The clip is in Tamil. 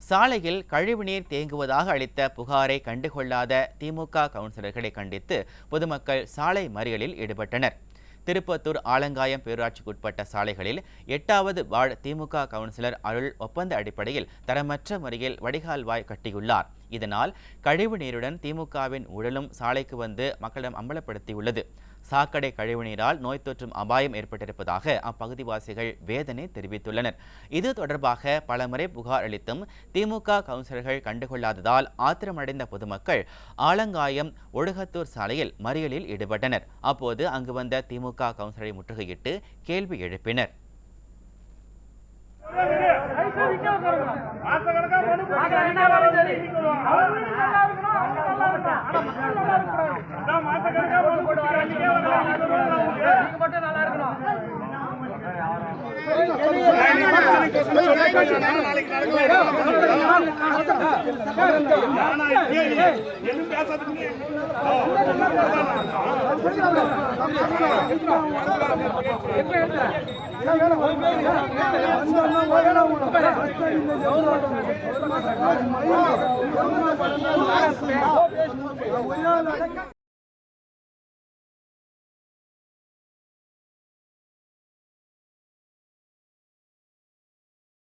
சாலையில் கழிவுநீர் தேங்குவதாக அளித்த புகாரை கண்டுகொள்ளாத திமுக கவுன்சிலர்களை கண்டித்து பொதுமக்கள் சாலை மறியலில் ஈடுபட்டனர். திருப்பத்தூர் ஆலங்காயம் பேரூராட்சிக்குட்பட்ட சாலைகளில் 8வது வார்டு திமுக கவுன்சிலர் அருள் ஒப்பந்த அடிப்படையில் தரமற்ற முறையில் வடிகால்வாய் கட்டியுள்ளார். இதனால் கழிவு நீருடன் திமுகவின் ஊழலும் சாலைக்கு வந்து மக்களிடம் அம்பலப்படுத்தியுள்ளது. சாக்கடை கழிவுநீரால் நோய் தொற்றும் அபாயம் ஏற்பட்டிருப்பதாக அப்பகுதிவாசிகள் வேதனை தெரிவித்துள்ளனர். இது தொடர்பாக பலமுறை புகார் அளித்தும் திமுக கவுன்சிலர்கள் கண்டுகொள்ளாததால் ஆத்திரமடைந்த பொதுமக்கள் ஆலங்காயம் ஒடுகத்தூர் சாலையில் மறியலில் ஈடுபட்டனர். அப்போது அங்கு வந்த திமுக கவுன்சிலரை முற்றுகையிட்டு கேள்வி எழுப்பினர்.